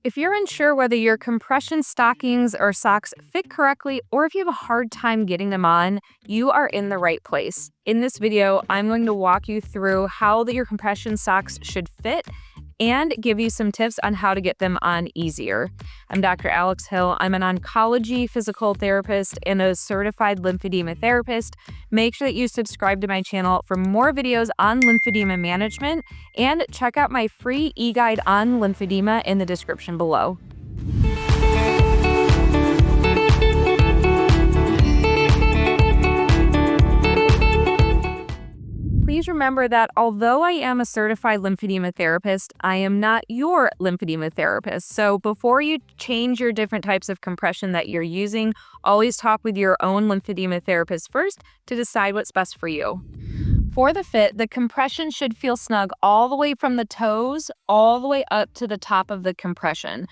If you're unsure whether your compression stockings or socks fit correctly, or if you have a hard time getting them on, you are in the right place. In this video, I'm going to walk you through how your compression socks should fit and give you some tips on how to get them on easier. I'm Dr. Alex Hill. I'm an oncology physical therapist and a certified lymphedema therapist. Make sure that you subscribe to my channel for more videos on lymphedema management, and check out my free e-guide on lymphedema in the description below. Please remember that although I am a certified lymphedema therapist, I am not your lymphedema therapist. So before you change your different types of compression that you're using, always talk with your own lymphedema therapist first to decide what's best for you. For the fit, the compression should feel snug all the way from the toes, all the way up to the top of the compression.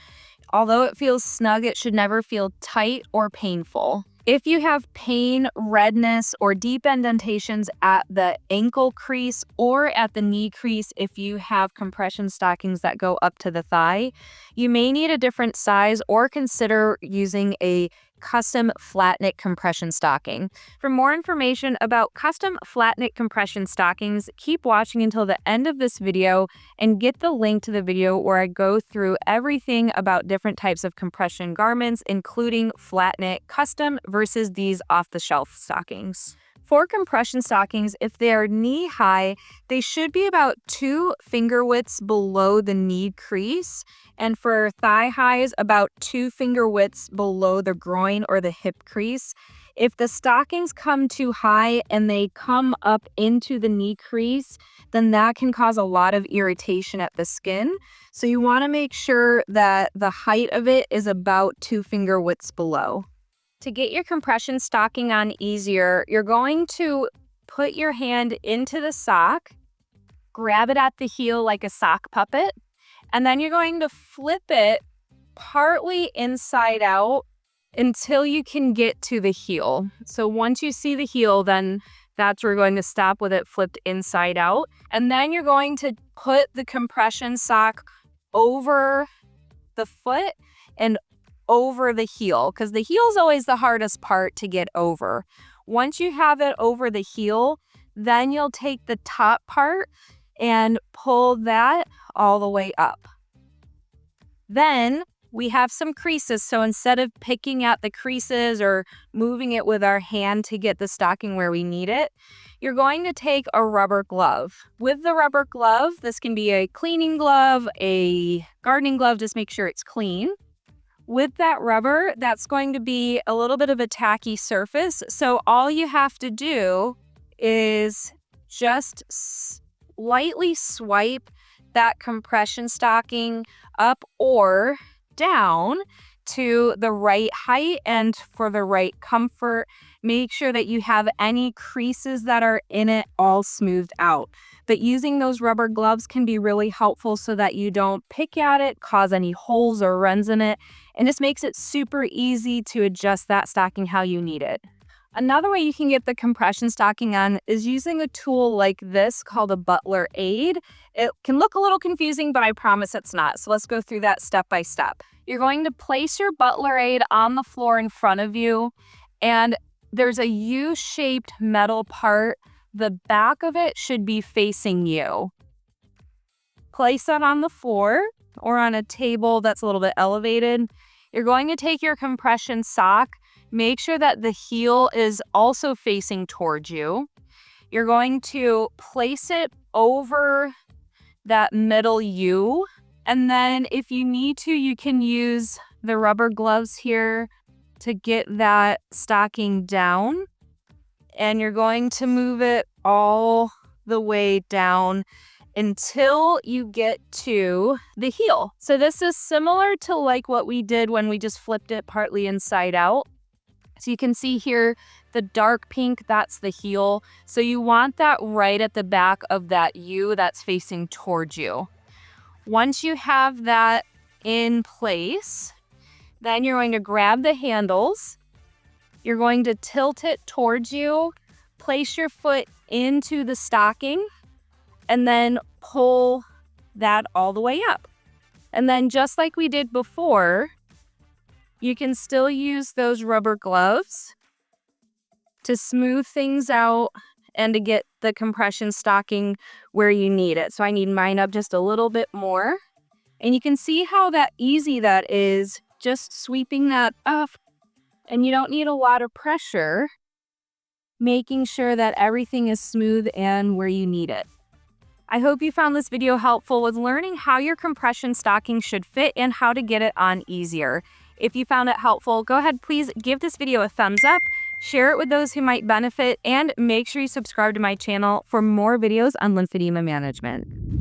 Although it feels snug, it should never feel tight or painful. If you have pain, redness, or deep indentations at the ankle crease or at the knee crease, if you have compression stockings that go up to the thigh, you may need a different size or consider using a custom flat knit compression stocking. For more information about custom flat knit compression stockings, keep watching until the end of this video and get the link to the video where I go through everything about different types of compression garments, including flat knit custom versus these off-the-shelf stockings. For compression stockings, if they are knee high, they should be about 2 finger widths below the knee crease. And for thigh highs, about 2 finger widths below the groin or the hip crease. If the stockings come too high and they come up into the knee crease, then that can cause a lot of irritation at the skin. So you want to make sure that the height of it is about 2 finger widths below. To get your compression stocking on easier, you're going to put your hand into the sock, grab it at the heel like a sock puppet, and then you're going to flip it partly inside out until you can get to the heel. So once you see the heel, then that's where you're going to stop with it flipped inside out. And then you're going to put the compression sock over the foot and over the heel, because the heel is always the hardest part to get over. Once you have it over the heel, then you'll take the top part and pull that all the way up. Then we have some creases, so instead of picking at the creases or moving it with our hand to get the stocking where we need it, you're going to take a rubber glove. With the rubber glove, this can be a cleaning glove, a gardening glove, just make sure it's clean. With that rubber, that's going to be a little bit of a tacky surface, so all you have to do is just lightly swipe that compression stocking up or down to the right height and for the right comfort. Make sure that you have any creases that are in it all smoothed out. But using those rubber gloves can be really helpful so that you don't pick at it, cause any holes or runs in it, and just makes it super easy to adjust that stocking how you need it. Another way you can get the compression stocking on is using a tool like this called a butler aid. It can look a little confusing, but I promise it's not. So let's go through that step by step. You're going to place your butler aid on the floor in front of you, and there's a U-shaped metal part. The back of it should be facing you. Place that on the floor or on a table that's a little bit elevated. You're going to take your compression sock. Make sure that the heel is also facing towards you. You're going to place it over that middle U. And then if you need to, you can use the rubber gloves here to get that stocking down. And you're going to move it all the way down until you get to the heel. So this is similar to like what we did when we just flipped it partly inside out. So you can see here the dark pink, that's the heel. So you want that right at the back of that U that's facing towards you. Once you have that in place, then you're going to grab the handles. You're going to tilt it towards you, place your foot into the stocking, and then pull that all the way up. And then just like we did before, you can still use those rubber gloves to smooth things out and to get the compression stocking where you need it. So I need mine up just a little bit more. And you can see how easy that is, just sweeping that up. And you don't need a lot of pressure, making sure that everything is smooth and where you need it. I hope you found this video helpful with learning how your compression stocking should fit and how to get it on easier. If you found it helpful, go ahead, please give this video a thumbs up, share it with those who might benefit, and make sure you subscribe to my channel for more videos on lymphedema management.